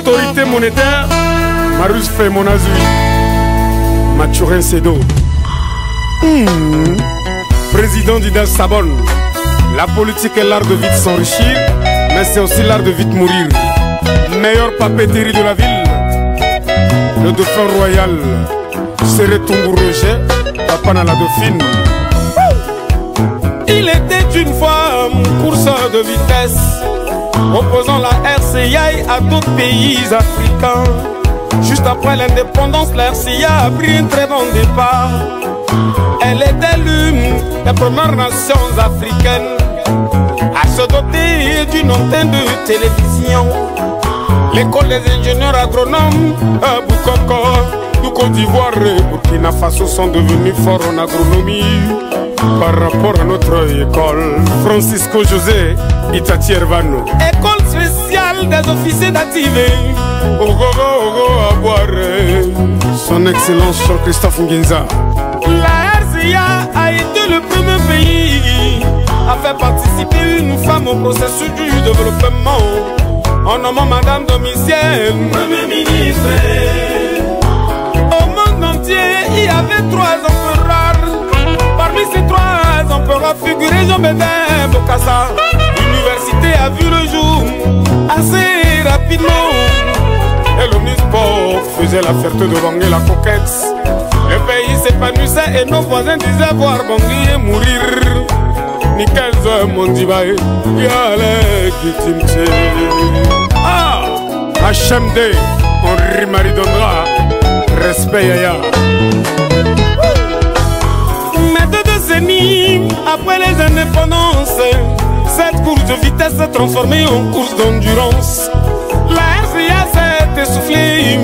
Autorité monétaire, Marus fait mon azui. Mathurin Sedo. Président d'Ida Sabon. La politique est l'art de vite s'enrichir, mais c'est aussi l'art de vite mourir. Meilleure papeterie de la ville, le dauphin royal, Serré Tombou Roger, Papa na la Dauphine. Il était une fois un courseur de vitesse, opposant la RCI à d'autres pays africains. Juste après l'indépendance, la RCI a pris un très bon départ. Elle était l'une des premières nations africaines à se doter d'une antenne de télévision. L'école des ingénieurs agronomes à Boukoko, du Côte d'Ivoire et Burkina Faso sont devenus forts en agronomie par rapport à notre école. Francisco José Itati Hervano. École spéciale des officiers d'activés. à boire. Son Excellence Jean-Christophe Ngenza. La RCA a été le premier pays à faire participer une femme au processus du développement en nommant Madame Domicienne Premier ministre. Au monde entier, il y avait 3 empereurs. Parmi ces 3 empereurs figurait Jean-Bédin Bokassa. L'université a vu le jour assez rapidement. Et l'Omnisport faisait la fierté de Bangui la coquette. Le pays s'épanouissait et nos voisins disaient voir Bangui et mourir. Nickel Mondibaï, Yale Kitimche. Ah, HMD, Henri Marie Dondra, respect Yaya. Mais 2 décennies après les indépendances, cette course de vitesse s'est transformée en course d'endurance. La RCA s'est essoufflée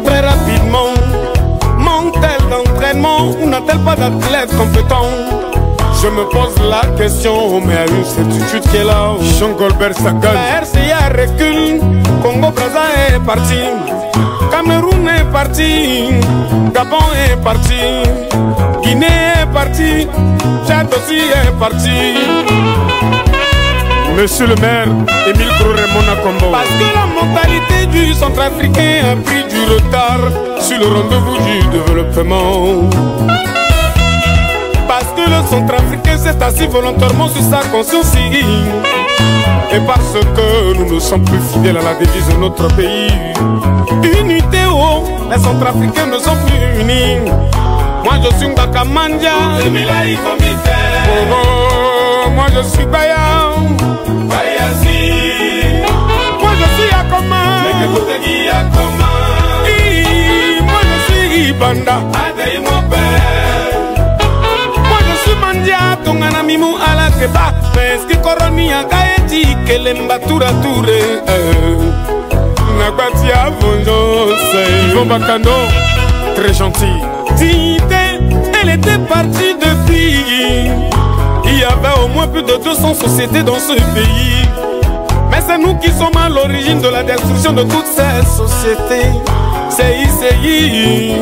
très rapidement. Manque-t-elle d'entraînement ou n'a-t-elle pas d'athlètes compétents? Je me pose la question, mais à une certitude qui est là. Jean-Golbert Sagan. La RCA recule, Congo-Brazza est parti, Cameroun est parti, Gabon est parti, Guinée est parti, Tchad aussi est parti. Monsieur le maire, Émile Kroremona Kombo. Parce que la mentalité du centrafricain a pris du retard sur le rendez-vous du développement. Parce que le centrafricain s'est assis volontairement sur sa conscience. Et parce que nous ne sommes plus fidèles à la devise de notre pays. Unité, oh, les centrafricains ne sont plus unis. Moi je suis Ngakamandia. Moi je suis Baya. Moi je suis Akoma. Moi je suis Ibanda. Moi je suis Mandia. Tongana Mimou ala Keba. Mais ce qui coroni a gaeti Kelemba Toura Touré. Nagbatia Vonjo. Yvon Bakano. Très gentil. Tite, elle était partie depuis. Il y avait au moins plus de 200 sociétés dans ce pays. Mais c'est nous qui sommes à l'origine de la destruction de toutes ces sociétés. C'est ICI.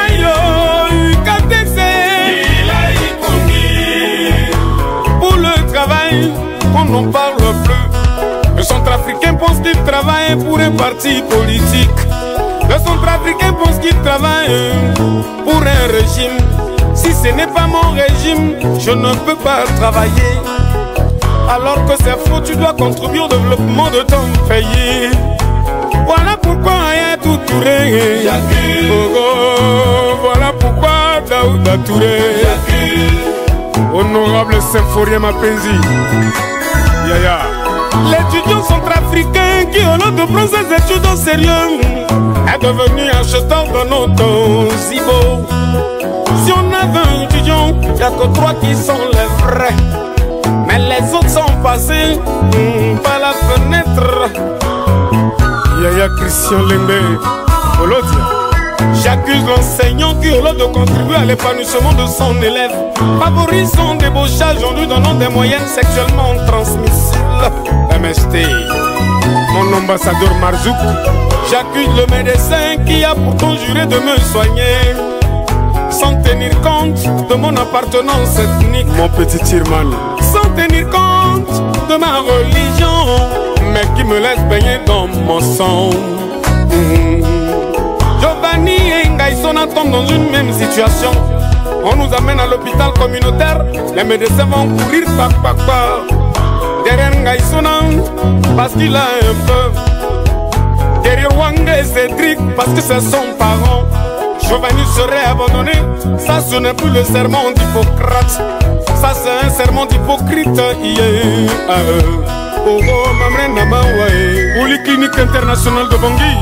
Aïe, KTC. Pour le travail, on n'en parle plus. Le centrafricain pense qu'il travaille pour un parti politique. Le centrafricain pense qu'il travaille pour un régime. Si ce n'est pas mon régime, je ne peux pas travailler. Alors que c'est faux, tu dois contribuer au développement de ton pays. Voilà pourquoi Ayatou Touré. Voilà pourquoi Daouda Touré. Honorable Symphorien Mapenzi. Yaya. L'étudiant centrafricain qui, au lieu de prendre ses études au sérieux, est devenu acheteur de notre Zibo. Si on a 20 étudiants, il n'y a que 3 qui sont les vrais. Mais les autres sont passés par la fenêtre. Yaya Christian Lembe, Olodia. J'accuse l'enseignant qui, au lieu de contribuer à l'épanouissement de son élève, favorise son débauchage en lui donnant des moyennes sexuellement transmissibles. MST, mon ambassadeur Marzouk. J'accuse le médecin qui a pourtant juré de me soigner sans tenir compte de mon appartenance ethnique. Mon petit Tirman. Sans tenir compte de ma religion, mais qui qui me laisse baigner dans mon sang. Giovanni et Ngaïsona tombent dans une même situation. On nous amène à l'hôpital communautaire, les médecins vont courir par. Derrière Ngaïsona, parce qu'il a un peu. Derrière Wanga et Cédric, parce que c'est son parent. Giovanni serait abandonné, ça ce n'est plus le serment d'Hippocrate. Ça c'est un serment d'hypocrite. Pour les cliniques internationales de Bangui,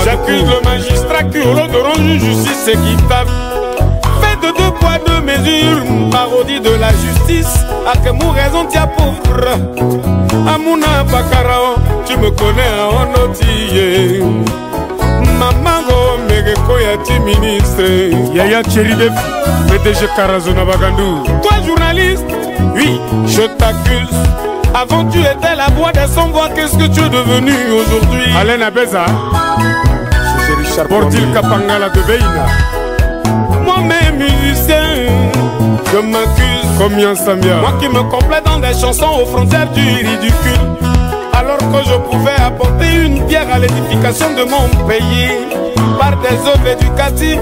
j'accuse le magistrat qui au lieu de rendre une justice équitable fait de 2 poids 2 mesures, parodie de la justice. À que mon raison tient pauvre Amouna Bakarao, tu me connais en otillé. Maman go megeko ya ti ministre Yaya Cheribefi, PDG Karazona Bagandou. Toi journaliste, oui, je t'accuse. Avant tu étais la voix des sans-voix, qu'est-ce que tu es devenu aujourd'hui? Alain Abeza, Bordil Kapangala de Beina. Moi-même musicien, je m'accuse. Combien Samia? Moi qui me complais dans des chansons aux frontières du ridicule, alors que je pouvais apporter une pierre à l'édification de mon pays par des œuvres éducatives.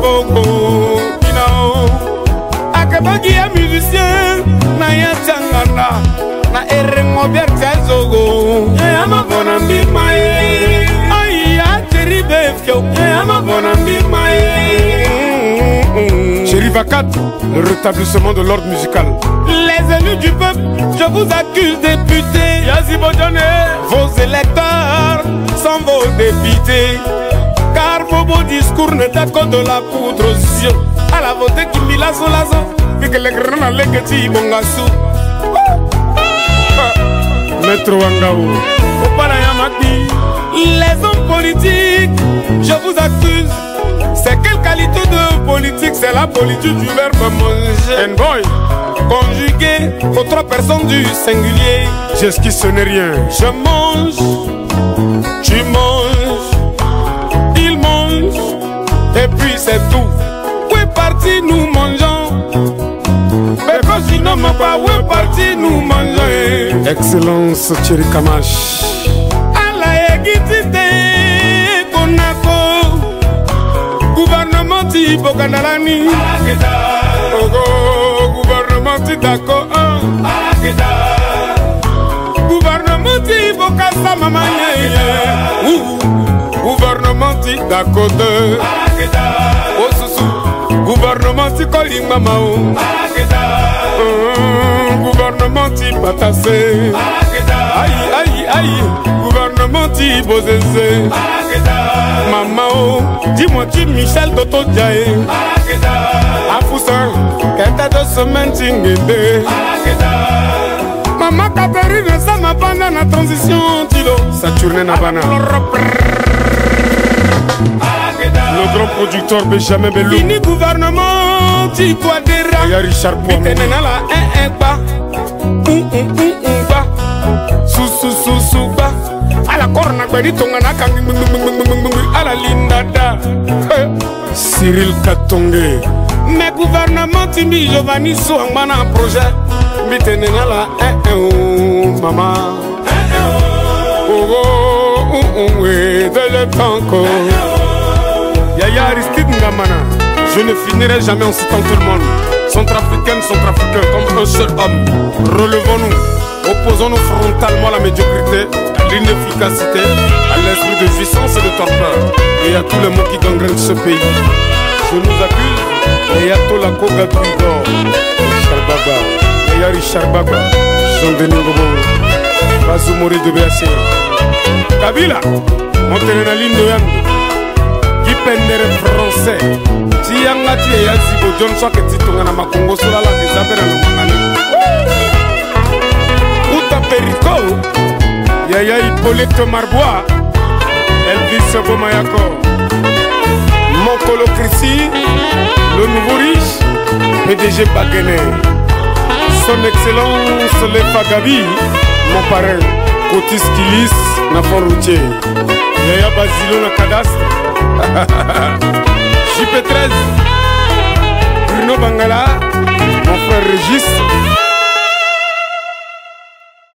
Akabagi est musicien, Naya Tchangana, na Erengo Berthazogo, Yama Bonambi Maye, Aya Cheribefio, Yama Bonambi Maye. Chérivacat, le rétablissement de l'ordre musical. Les élus du peuple, je vous accuse, députés. Yazibodone, vos électeurs sont vos députés. Car vos beaux discours ne t'accordent de la poudre aux yeux. À la voté qui mila solazo, puis que les grands allèguent bongassou. Maître Wangao, les hommes politiques, je vous accuse. C'est quelle qualité de politique? C'est la politique du verbe manger. And boy, conjugué aux 3 personnes du singulier. J'esquisse, ce n'est rien. Je mange, tu manges, il mange, et puis c'est tout. Où est parti, nous mangeons. Because you know ma pas, où est parti, nous mangeons. Excellence, Thierry Kamash. À la égidité, Konako. Gouvernement ti Bokandalani. Gouvernement ti Dako 1. Gouvernement ti Bokasa Mamanye. Gouvernement ti Dako 2. Osusu. Gouvernement ti Koling Mamao. Gouvernement ti Patassé. Aïe aïe aïe. Gouvernement ti Bozeze. Maman, dis-moi tu Michel Doto Diaye. Afoussa, quelqu'un de semaine tingende. Maman Catherine, ça m'a pas dans la transition, Tilo. Saturne Nabana. Le grand producteur Benjamin Bello. Fini gouvernement, tu dois déraper. Y'a Richard Poimet. Mitenena la ba. Ba. Sou ba. À la corne, à la lindada. Cyril Katonge. Mais gouvernement Timi Giovanni Souangmana projet. Mitenena la maman. De l'Etanko. Yaya Aristide Ngamana. Je ne finirai jamais en citant tout le monde. Centrafricains comme un seul homme. Relevons-nous, opposons-nous frontalement à la médiocrité, à l'inefficacité, à l'esprit de puissance et de torpeur, et à tous les mots qui gangrènent ce pays. Je nous accuse, et à Tolako Gatouigor, Richard Baba, et à Richard Baba, Jean-Denis Gobo, Bazumori de BAC, Kabila, Montenegrin de Yandou, Guy Pendere français, Tiangati et Yazibo John Sock et Titongana Makongo Solala, des appels à l'Omangani. Outa Perico, Yaya Hippolyte Marbois, Elvis Bomayako, Mokolo Chrissy, le nouveau riche, PDG Baguené, son excellence Lefa Gabi, mon parrain, Cotis Kilis, Nafon Routier, Yaya Basilo na cadastre, JP13, Bruno Bangala, mon frère Régis,